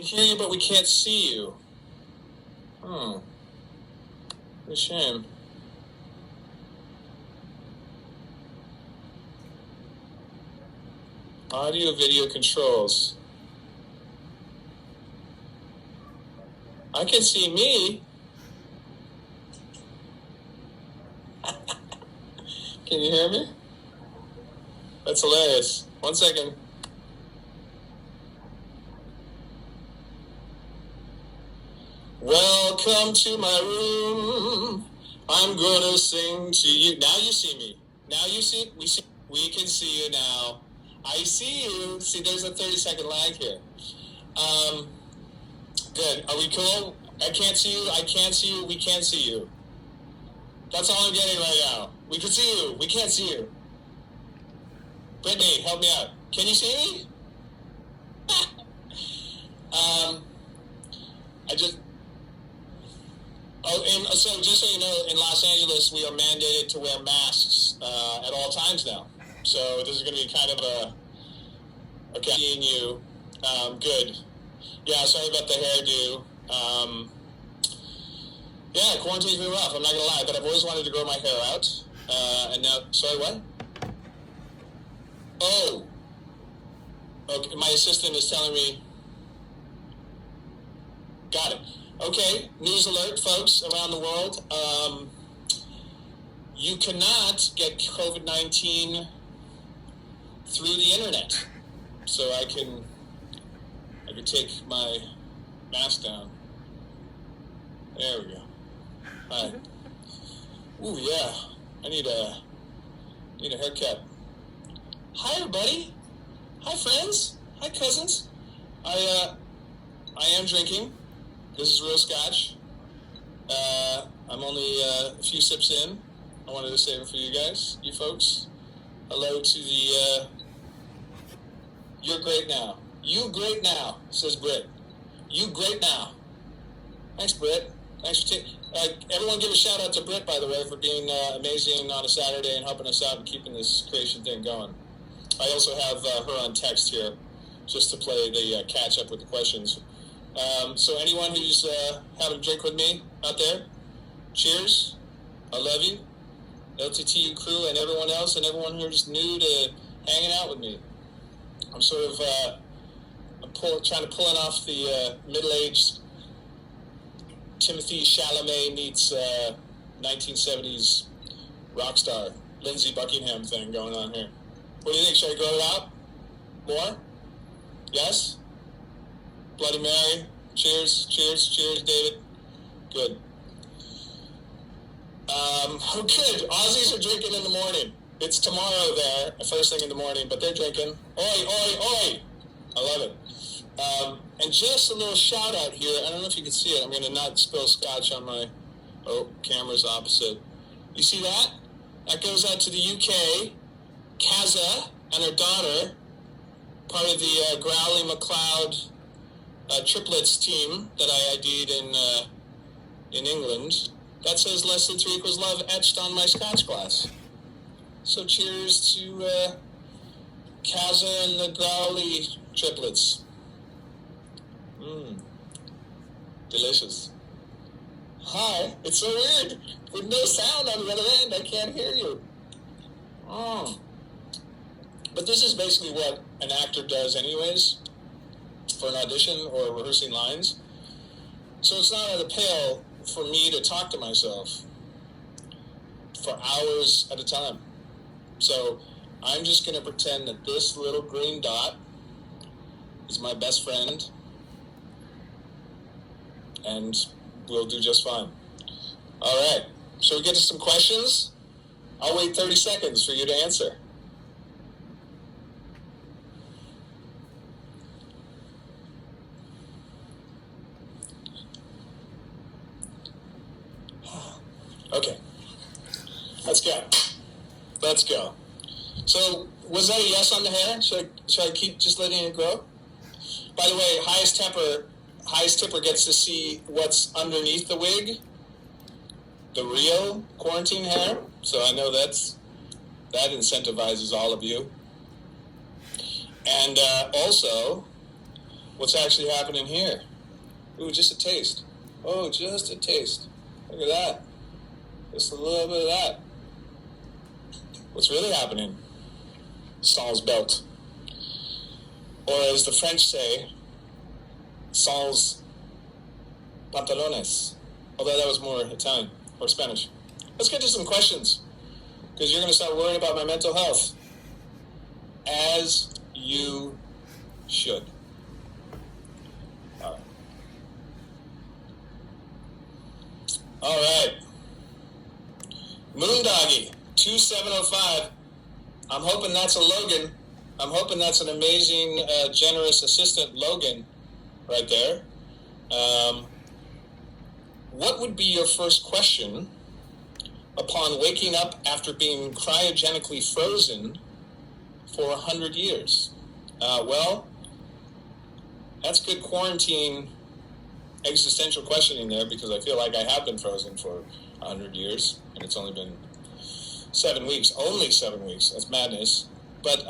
hear you, but we can't see you. Oh, what a shame. Audio video controls. I can see me. Can you hear me? That's hilarious. 1 second. Welcome to my room. I'm gonna sing to you. Now you see me. Now you see. We can see you now. I see you. See, there's a 30-second lag here. Good. Are we cool? I can't see you. I can't see you. We can't see you. That's all I'm getting right now. We can see you. We can't see you. Brittany, help me out. Can you see me? So just so you know, in Los Angeles, we are mandated to wear masks at all times now. So this is going to be kind of a, okay, seeing you. Good. Yeah, sorry about the hairdo. Yeah, quarantine's been rough, I'm not going to lie, but I've always wanted to grow my hair out. And now, sorry, what? Oh. Okay, my assistant is telling me. Got it. Okay, news alert, folks, around the world. You cannot get COVID-19 through the internet. So I can take my mask down. There we go. Hi. Ooh, yeah. I need a haircut. Hi, everybody. Hi, friends. Hi, cousins. I am drinking. This is real scotch. I'm only a few sips in. I wanted to save it for you guys, you folks. Hello to the, you're great now. You great now, says Britt. You great now. Thanks, Britt. Thanks for everyone give a shout out to Britt, by the way, for being amazing on a Saturday and helping us out and keeping this creation thing going. I also have her on text here just to play the catch up with the questions. So anyone who's having a drink with me out there, cheers. I love you. LTTU crew and everyone else and everyone who's new to hanging out with me. I'm sort of trying to pull off the middle-aged Timothy Chalamet meets 1970s rock star Lindsey Buckingham thing going on here. What do you think? Should I grow it out more? Yes? Bloody Mary. Cheers, cheers, cheers, David. Good. Oh, good. Aussies are drinking in the morning. It's tomorrow there, first thing in the morning, but they're drinking. Oi, oi, oi. I love it. And just a little shout out here. I don't know if you can see it. I'm going to not spill scotch on my... Oh, camera's opposite. You see that? That goes out to the UK. Kaza and her daughter, part of the Growly McLeod triplets team that I ID'd in England. That says less than 3 equals love etched on my scotch glass. So cheers to Kaza and the Growly triplets. Delicious. Hi, it's so weird. With no sound on the other end, I can't hear you. But this is basically what an actor does anyways for an audition or rehearsing lines. So it's not at a pale for me to talk to myself for hours at a time. So I'm just going to pretend that this little green dot is my best friend, and we'll do just fine. All right. Shall we get to some questions? I'll wait 30 seconds for you to answer. Okay. Let's go. Let's go. So, was that a yes on the hair? Should I keep just letting it grow? By the way, highest tipper gets to see what's underneath the wig, the real quarantine hair. So I know that incentivizes all of you. And also, what's actually happening here. Ooh, just a taste. Oh, just a taste. Look at that. Just a little bit of that. What's really happening? Sans belt. Or as the French say, sans pantalones. Although that was more Italian or Spanish. Let's get to some questions, because you're going to start worrying about my mental health. As you should. All right. Moondoggy, 2705. I'm hoping that's a Logan. I'm hoping that's an amazing, generous assistant Logan right there. What would be your first question upon waking up after being cryogenically frozen for 100 years? Well, that's good quarantine existential questioning there, because I feel like I have been frozen for 100 years, and it's only been 7 weeks. Only 7 weeks. That's madness. But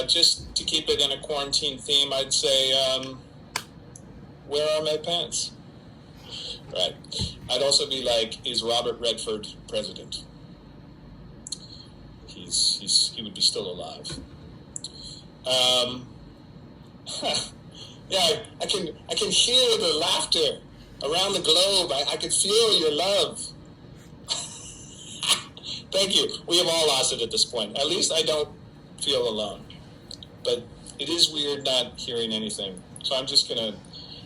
just to keep it in a quarantine theme, I'd say, where are my pants? Right. I'd also be like, is Robert Redford president? He would be still alive. Yeah, I can hear the laughter around the globe. I can feel your love. Thank you. We have all lost it at this point. At least I don't feel alone. But it is weird not hearing anything. So I'm just gonna.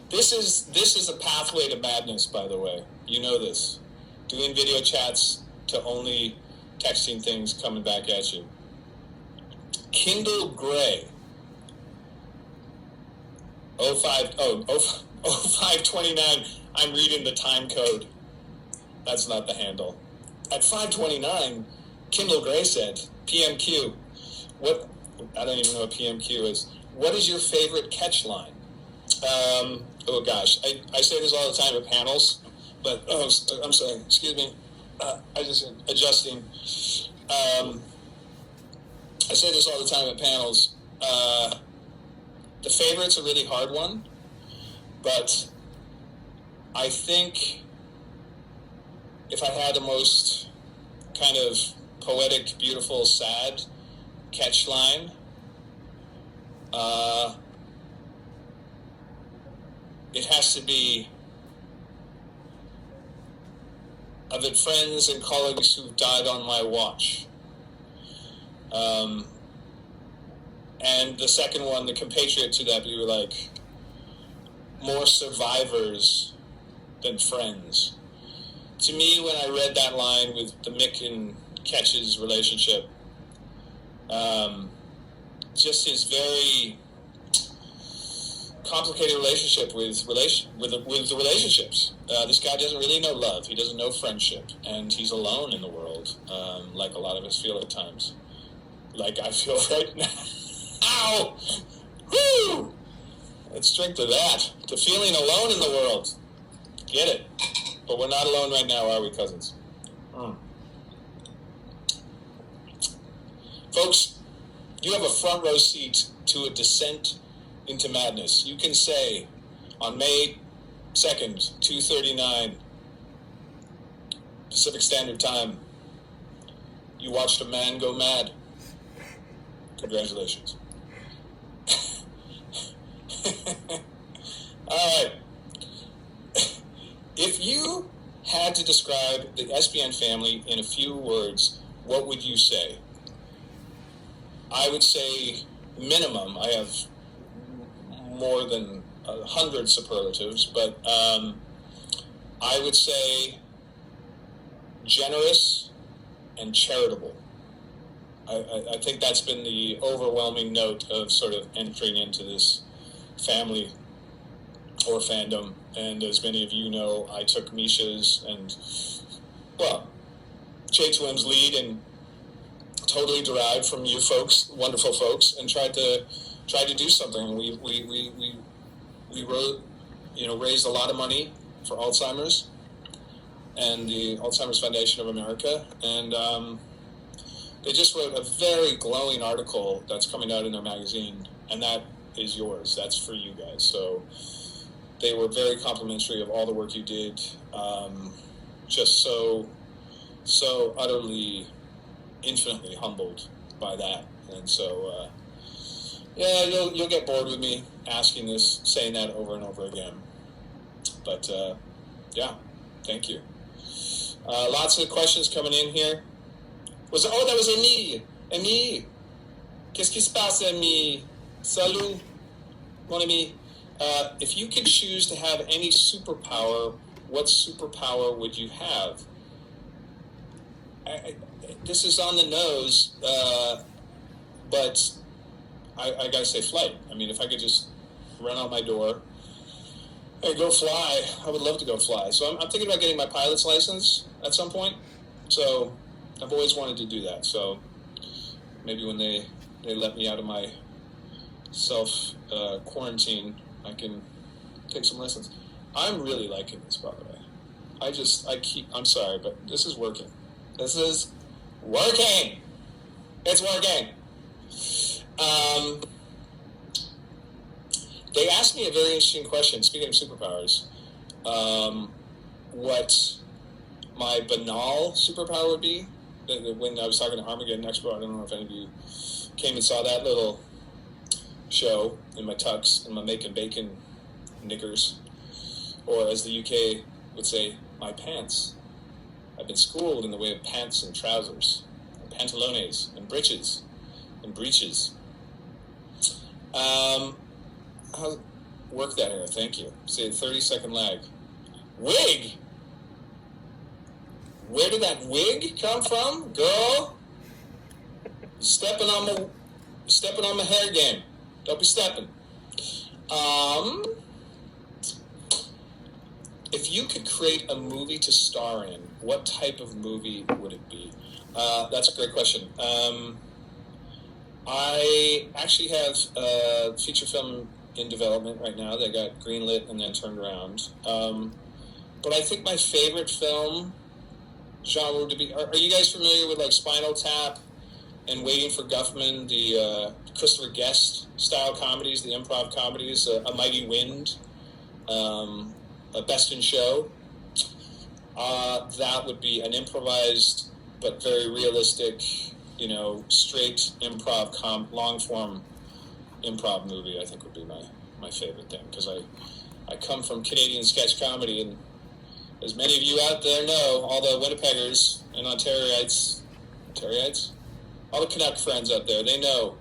This is a pathway to madness, by the way. You know this. Doing video chats to only texting things coming back at you. Kindle Gray. 0529. I'm reading the time code. That's not the handle. At 5:29, Kindle Gray said, PMQ. What? I don't even know what PMQ is. What is your favorite catch line? Oh gosh, I say this all the time at panels, but I'm sorry. Excuse me. I just adjusting. I say this all the time at panels. The favorite's a really hard one, but I think if I had the most kind of poetic, beautiful, sad catch line, it has to be, I've had friends and colleagues who've died on my watch. And the second one, the compatriot to that, we were like, more survivors than friends. To me, when I read that line with the Mick and Ketch's relationship, just his very complicated relationship with the relationships. This guy doesn't really know love. He doesn't know friendship, and he's alone in the world, like a lot of us feel at times. Like I feel right now. Ow! Woo! Let's drink to that. To feeling alone in the world. Get it. But we're not alone right now, are we, cousins? Folks, you have a front row seat to a descent into madness. You can say, on May 2nd, 2:39 Pacific Standard Time, you watched a man go mad. Congratulations. All right. If you had to describe the SBN family in a few words, what would you say? I would say minimum. I have more than 100 superlatives, but I would say generous and charitable. I think that's been the overwhelming note of sort of entering into this family or fandom. And as many of you know, I took Misha's and, well, J2M's lead and totally derived from you folks, wonderful folks, and tried to do something. We wrote, raised a lot of money for Alzheimer's and the Alzheimer's Foundation of America, and they just wrote a very glowing article that's coming out in their magazine, and that is yours. That's for you guys. So they were very complimentary of all the work you did. Just so utterly, infinitely humbled by that. And so, yeah, you'll get bored with me saying that over and over again. But, yeah, thank you. Lots of questions coming in here. That was Amy. Amy, qu'est-ce qui se passe, Amy? Salut, mon ami. If you could choose to have any superpower, what superpower would you have? This is on the nose, but I gotta say flight. I mean, if I could just run out my door and go fly, I would love to go fly. So I'm thinking about getting my pilot's license at some point. So I've always wanted to do that. So maybe when they let me out of my self-quarantine, I can take some lessons. I'm really liking this, by the way. I'm sorry, but this is working. This is working. It's working. They asked me a very interesting question, speaking of superpowers, what my banal superpower would be. When I was talking to Armageddon Expo, I don't know if any of you came and saw that little show in my tux and my making bacon knickers, or as the UK would say, my pants. I've been schooled in the way of pants and trousers, and pantalones and breeches and breeches. Work that here, thank you. Say 30-second lag. Wig! Where did that wig come from, girl? Stepping on my hair game. Don't be stepping. If you could create a movie to star in, what type of movie would it be? That's a great question. I actually have a feature film in development right now that got greenlit and then turned around. But I think my favorite film genre would be... Are you guys familiar with like Spinal Tap and Waiting for Guffman, the Christopher Guest style comedies, the improv comedies, A Mighty Wind, A Best in Show? That would be an improvised but very realistic, straight improv, long-form improv movie, I think would be my favorite thing, because I come from Canadian sketch comedy, and as many of you out there know, all the Winnipeggers and Ontariites, all the Canuck friends out there, they know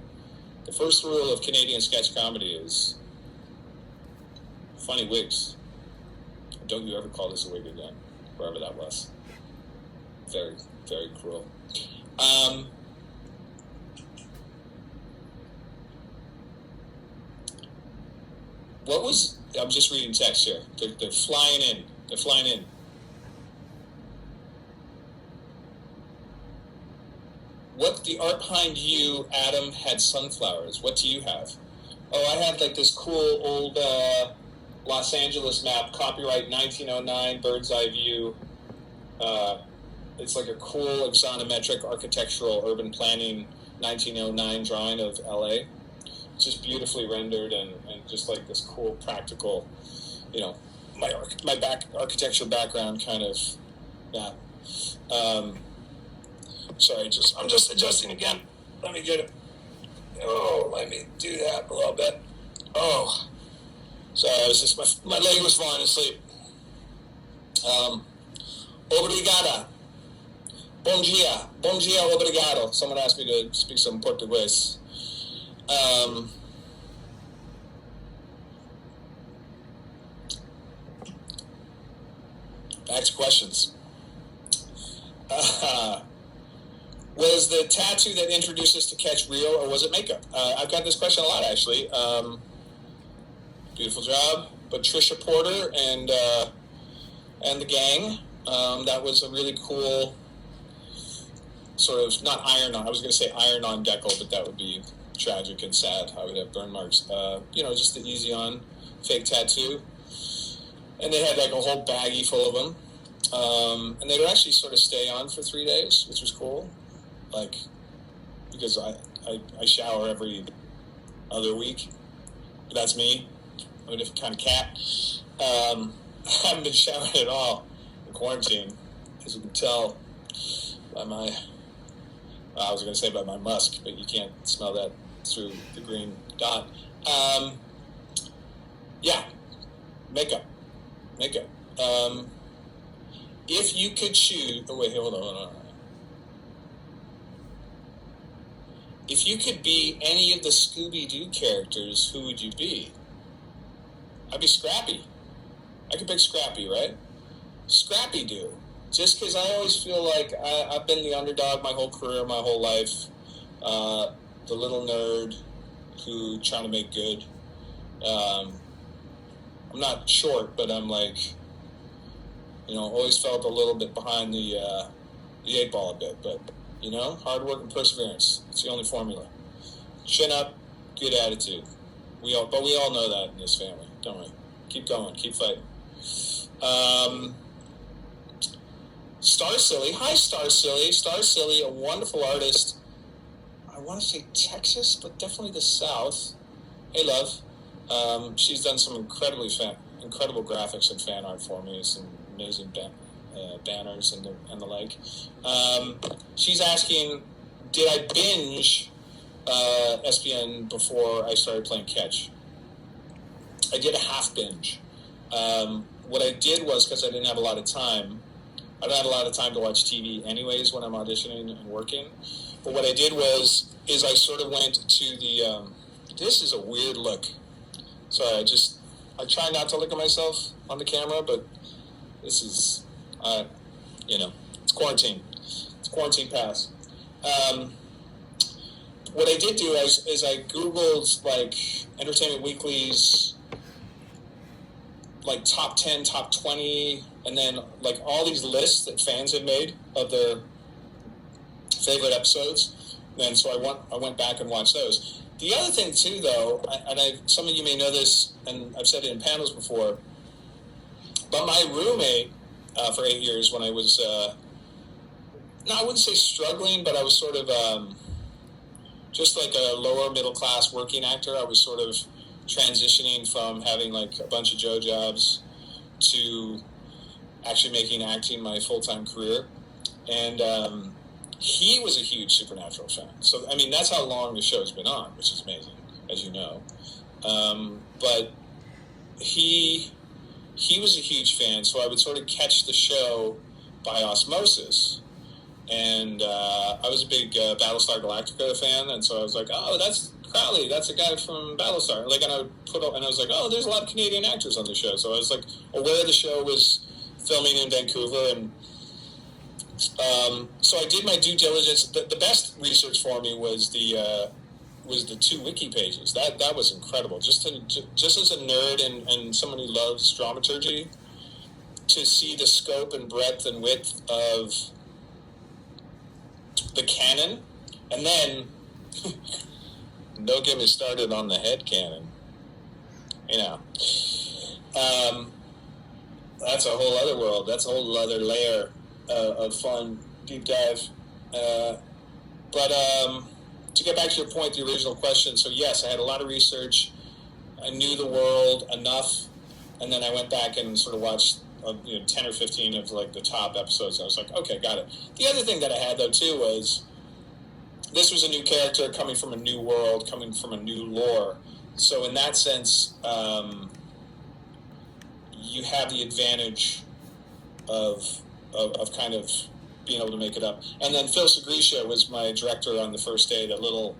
the first rule of Canadian sketch comedy is funny wigs. Don't you ever call this a wig again, wherever that was. Very, very cruel. I'm just reading text here. They're flying in. They're flying in. The art behind you, Adam, had sunflowers. What do you have? Oh, I had like this cool old Los Angeles map, copyright 1909, bird's eye view. It's like a cool axonometric architectural urban planning 1909 drawing of LA. It's just beautifully rendered and just like this cool practical, my architecture background kind of, yeah. Sorry, I'm just adjusting again. Let me get it. Oh, let me do that a little bit. Oh, sorry, it was just my leg was falling asleep. Obrigada. Bom dia, obrigado. Someone asked me to speak some Portuguese. Back to questions. Was the tattoo that introduced us to Catch real, or was it makeup? I've got this question a lot, actually. Beautiful job. But Trisha Porter and the gang, that was a really cool sort of, not iron-on, I was going to say iron-on decal, but that would be tragic and sad. I would have burn marks. Just the easy-on fake tattoo. And they had like a whole baggie full of them. And they would actually sort of stay on for 3 days, which was cool. Like, because I shower every other week. That's me. I'm a different kind of cat. I haven't been showering at all in quarantine, as you can tell by my, I was going to say by my musk, but you can't smell that through the green dot. Yeah, makeup. If you could choose, oh wait, hold on. If you could be any of the Scooby-Doo characters, who would you be? I'd be Scrappy. I could pick Scrappy, right? Scrappy-Doo. Just because I always feel like I've been the underdog my whole career, my whole life. The little nerd who trying to make good. I'm not short, but I'm like, always felt a little bit behind the 8 ball a bit. But, hard work and perseverance. It's the only formula. Chin up, good attitude. We all know that in this family, don't we? Keep going, keep fighting. Star Silly. Hi, Star Silly. Star Silly, a wonderful artist. I want to say Texas, but definitely the South. Hey, love. She's done some incredible graphics and fan art for me. Some amazing banners and the like. She's asking, did I binge SPN before I started playing catch? I did a half binge. What I did was, because I didn't have a lot of time, I don't have a lot of time to watch TV anyways when I'm auditioning and working. But what I did is I sort of went to the, this is a weird look. Sorry, I try not to look at myself on the camera, but this is, it's quarantine. It's quarantine pass. What I did do is I Googled, like, Entertainment Weekly's, like, top 10, top 20, and then, like, all these lists that fans had made of their favorite episodes. And so I went back and watched those. The other thing, too, though, some of you may know this, and I've said it in panels before, but my roommate for 8 years when I was, I wouldn't say struggling, but I was sort of just like a lower middle class working actor. I was sort of transitioning from having like a bunch of Joe jobs to actually making acting my full-time career. And he was a huge Supernatural fan. So, I mean, that's how long the show's been on, which is amazing, as you know. But he was a huge fan, so I would sort of catch the show by osmosis. And I was a big Battlestar Galactica fan, and so I was like, oh, that's Crowley, that's a guy from Battlestar. Like, and I was like, oh, there's a lot of Canadian actors on the show. So I was like aware the show was filming in Vancouver, and so I did my due diligence. The best research for me was the 2 wiki pages. That was incredible. Just as a nerd and someone who loves dramaturgy, to see the scope and breadth and width of the canon, and then don't get me started on the head canon. That's a whole other world. That's a whole other layer of fun deep dive. But to get back to your point, the original question. So yes, I had a lot of research. I knew the world enough, and then I went back and sort of watched 10 or 15 of like the top episodes. I was like, okay, got it. The other thing that I had though too was this was a new character coming from a new world, coming from a new lore. So in that sense, you have the advantage of kind of being able to make it up. And then Phil Segrisha was my director on the first day. That little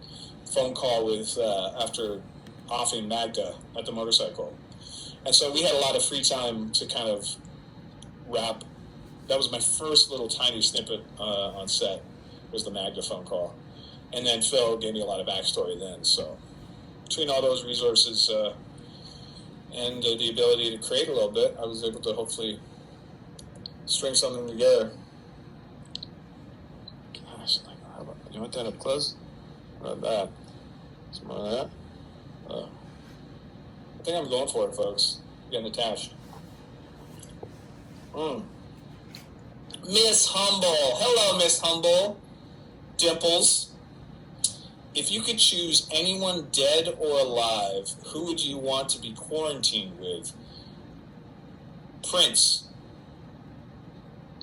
phone call with after offing Magda at the motorcycle, and so we had a lot of free time to kind of wrap. That was my first little tiny snippet on set, was the Magda phone call, and then Phil gave me a lot of backstory then. So between all those resources and the ability to create a little bit, I was able to hopefully string something together. Gosh, you want that up close? What about that? Some more of that? I think I'm going for it, folks. Getting attached. Miss Humble. Hello, Miss Humble. Dimples. If you could choose anyone dead or alive, who would you want to be quarantined with? Prince.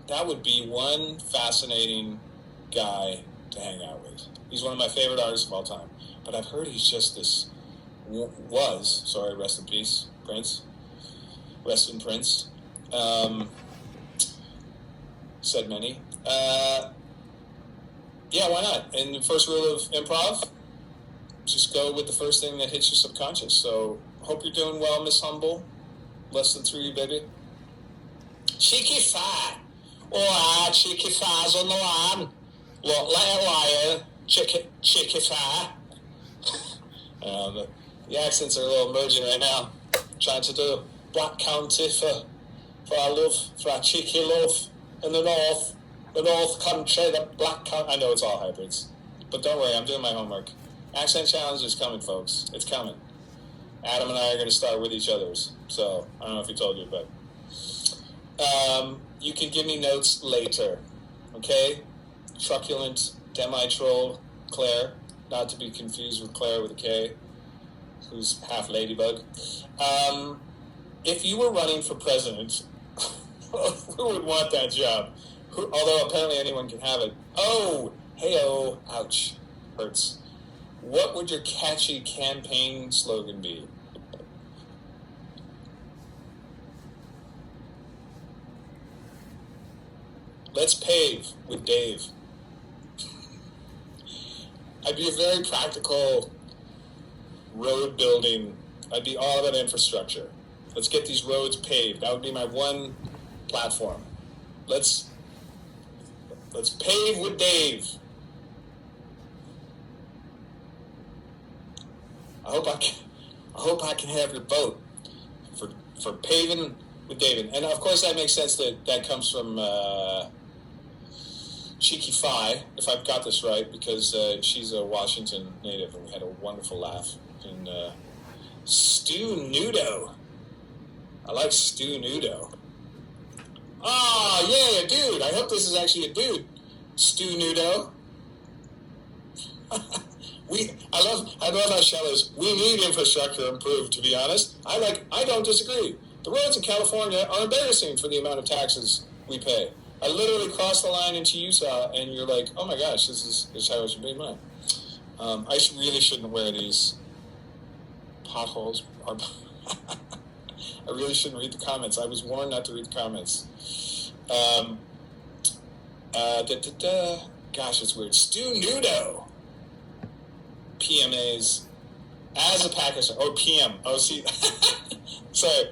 That would be one fascinating guy to hang out with. He's one of my favorite artists of all time. But I've heard he's just this... rest in peace, Prince. Rest in Prince. Said many. Yeah, why not? And the first rule of improv, just go with the first thing that hits your subconscious. So, hope you're doing well, Miss Humble. Lesson 3, baby. Cheeky fire. Oh, cheeky fire's on the line. Look, let it lie, cheeky fire. The accents are a little merging right now. Trying to do Black County for our love, for our cheeky love in the north country, the Black County. I know it's all hybrids, but don't worry, I'm doing my homework. Accent challenge is coming, folks. It's coming. Adam and I are going to start with each other's. So I don't know if he told you, but you can give me notes later, okay? Truculent demi-troll Claire, not to be confused with Claire with a K, who's half ladybug. If you were running for president, who would want that job? Although apparently anyone can have it. Oh, hey-oh, ouch, hurts. What would your catchy campaign slogan be? Let's pave with Dave. I'd be a very practical road building. I'd be all about infrastructure. Let's get these roads paved. That would be my one platform. Let's pave with Dave. I hope I can have your vote for paving with David. And of course that makes sense that comes from Cheeky Fi, if I've got this right, because she's a Washington native and we had a wonderful laugh. And Stu Nudo. I like Stu Nudo. Oh, yeah, a dude. I hope this is actually a dude. Stu Nudo. I love our shallows. We need infrastructure improved, to be honest. I don't disagree. The roads in California are embarrassing for the amount of taxes we pay. I literally crossed the line into Utah, and you're like, oh my gosh, this is how it should be mine. I really shouldn't wear these potholes. I really shouldn't read the comments. I was warned not to read the comments. Gosh, it's weird. Stu Nudo. PMAs as a Pakistan. Oh, PM. Oh, see. Sorry.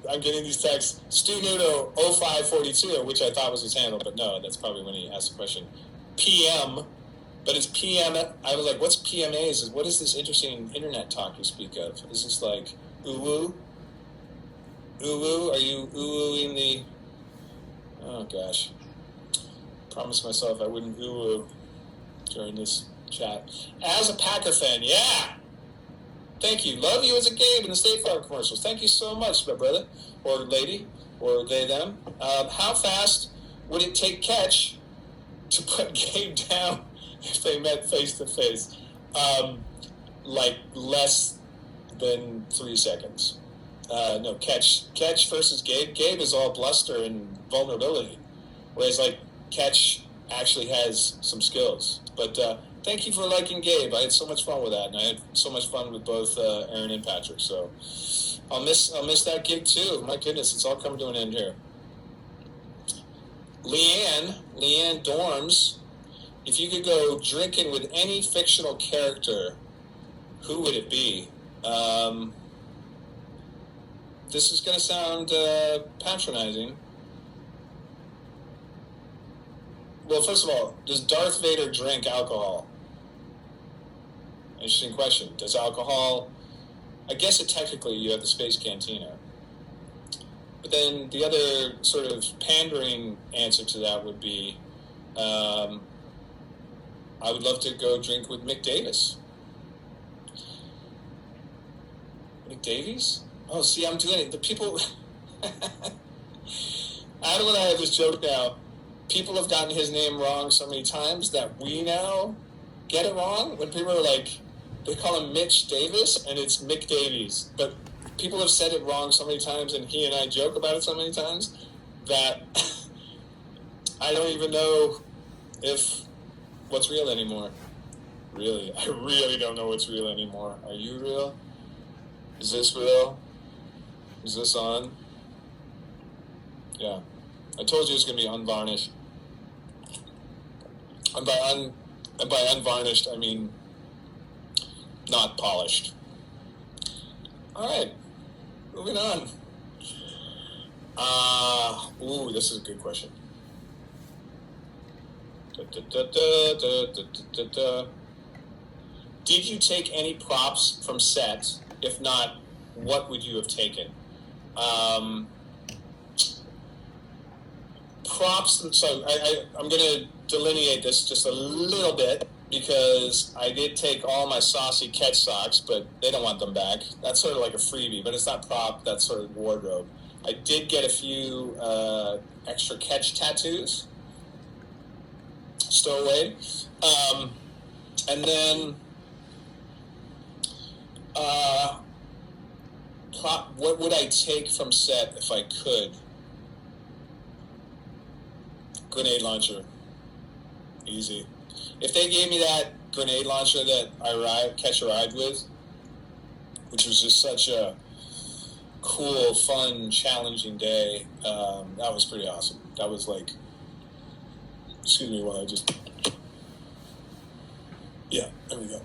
I'm getting these texts. Stu Nudo 0542, which I thought was his handle, but no, that's probably when he asked the question. PM, but it's PM. I was like, what's PMAs? What is this interesting internet talk you speak of? Is this like ooh-woo? Ooh-woo? Are you ooh-wooing the... Oh, gosh. Promised myself I wouldn't ooh-woo during this chat. As a Packer fan, yeah! Thank you. Love you as a Gabe in the State Farm commercials. Thank you so much, my brother, or lady, or they, them. How fast would it take Catch to put Gabe down if they met face-to-face? Like less than 3 seconds. No, Catch versus Gabe. Gabe is all bluster and vulnerability, whereas like Catch actually has some skills. But thank you for liking Gabe. I had so much fun with that, and I had so much fun with both Aaron and Patrick. So I'll miss that gig too. My goodness, it's all coming to an end here. Leanne Dorms. If you could go drinking with any fictional character, who would it be? This is going to sound patronizing. Well, first of all, does Darth Vader drink alcohol? Interesting question. Does alcohol... I guess it technically you have the Space Cantina. But then the other sort of pandering answer to that would be, I would love to go drink with Mick Davis. Mick Davies? Oh, see, I'm doing it. The people... Adam and I have this joke now. People have gotten his name wrong so many times that we now get it wrong when people are like, they call him Mitch Davis, and it's Mick Davies. But people have said it wrong so many times, and he and I joke about it so many times that I don't even know if what's real anymore. Really, I really don't know what's real anymore. Are you real? Is this real? Is this on? Yeah. I told you it's going to be unvarnished. And by unvarnished, I mean not polished. All right. Moving on. This is a good question. Did you take any props from set? If not, what would you have taken? Props, so I'm going to delineate this just a little bit because I did take all my saucy catch socks, but they don't want them back. That's sort of like a freebie, but it's not prop, that's sort of wardrobe. I did get a few extra catch tattoos, stowaway. And then what would I take from set if I could? Grenade launcher. Easy. If they gave me that grenade launcher that I catch a ride with, which was just such a cool, fun, challenging day, that was pretty awesome. That was like, excuse me while I just, yeah, there we go.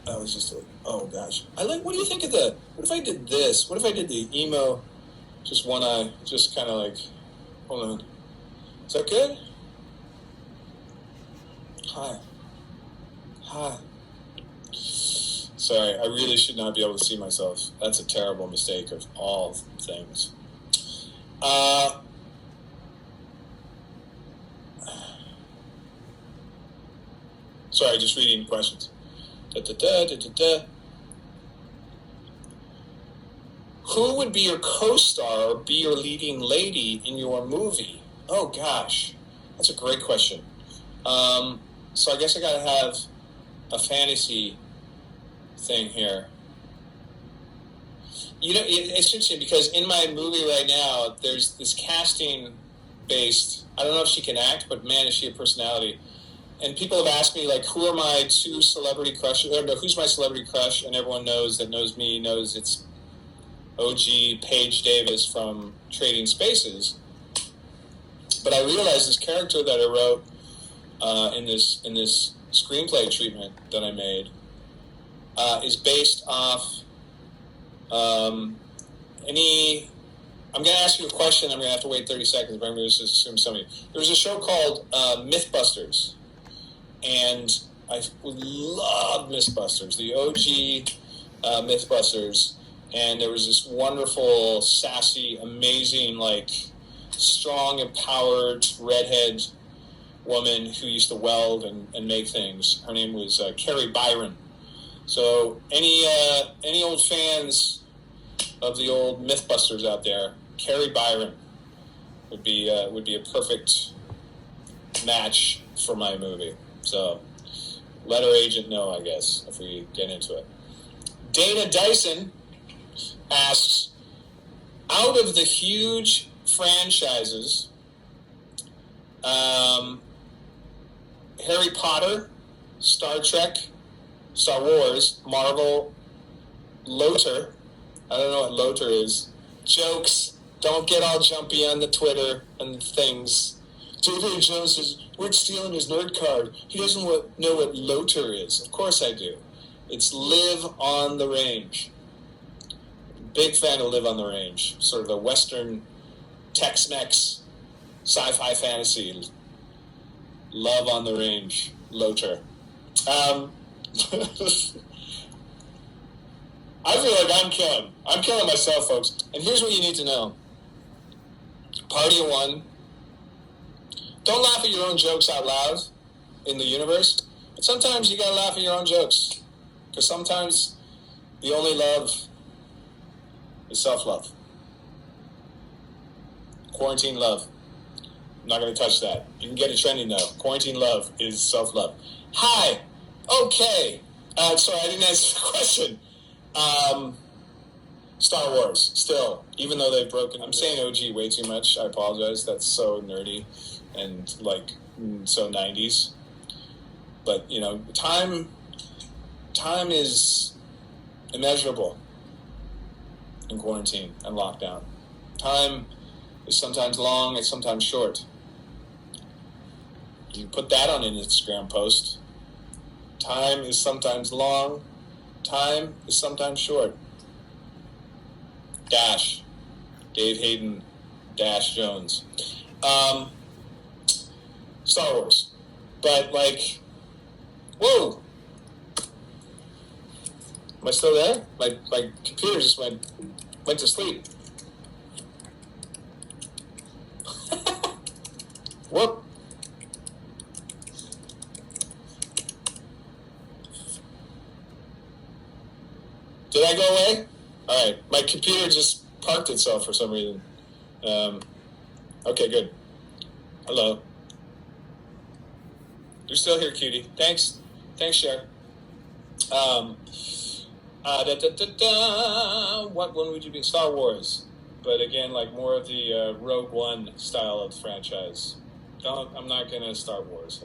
That was just oh gosh. What do you think of what if I did this? What if I did the emo, just one eye, just kind of like, hold on. Is that good? Hi. Sorry, I really should not be able to see myself. That's a terrible mistake of all things. Sorry, just reading questions. Who would be your co-star or be your leading lady in your movie? Oh gosh, that's a great question. So I guess I gotta have a fantasy thing here. You know, it's interesting because in my movie right now, there's this casting based. I don't know if she can act, but man, is she a personality. And people have asked me, like, who are my two celebrity crushes? Or no, who's my celebrity crush? And everyone knows me knows it's OG Paige Davis from Trading Spaces. But I realized this character that I wrote in this screenplay treatment that I made is based off I'm going to ask you a question. I'm going to have to wait 30 seconds, but I'm going to just assume somebody. There was a show called Mythbusters, and I love Mythbusters, the OG Mythbusters, and there was this wonderful, sassy, amazing, like, strong, empowered, redhead woman who used to weld and make things. Her name was Carrie Byron. So any old fans of the old Mythbusters out there, Carrie Byron would be a perfect match for my movie. So let our agent know, I guess, if we get into it. Dana Dyson asks, out of the huge franchises, Harry Potter, Star Trek, Star Wars, Marvel, Loter. I don't know what Loter is. Jokes. Don't get all jumpy on the Twitter and things. J.J. Jones says, we're stealing his nerd card. He doesn't know what Loter is. Of course I do. It's Live on the Range. Big fan of Live on the Range. Sort of a Western Tex-Mex sci-fi fantasy. Love on the Range. Loter. I feel like I'm killing. I'm killing myself, folks. And here's what you need to know. Party of one. Don't laugh at your own jokes out loud in the universe. But sometimes you gotta laugh at your own jokes. Because sometimes the only love is self-love. Quarantine love. I'm not gonna touch that. You can get it trending though. Quarantine love is self-love. Hi. Okay. Sorry, I didn't answer the question. Star Wars, still, even though they've broken. I'm saying OG way too much. I apologize. That's so nerdy and like so 90s. But time is immeasurable in quarantine and lockdown. Time is sometimes long and sometimes short. You put that on an Instagram post. Time is sometimes long. Time is sometimes short. Dash. Dave Haydn, Dash Jones. Star Wars. But whoa. Am I still there? My computer just went to sleep. Whoop. Did I go away? All right. My computer just parked itself for some reason. Okay, good. Hello. You're still here, cutie. Thanks, Cher. What one would you be? Star Wars, but again, like more of the Rogue One style of franchise. I'm not gonna Star Wars.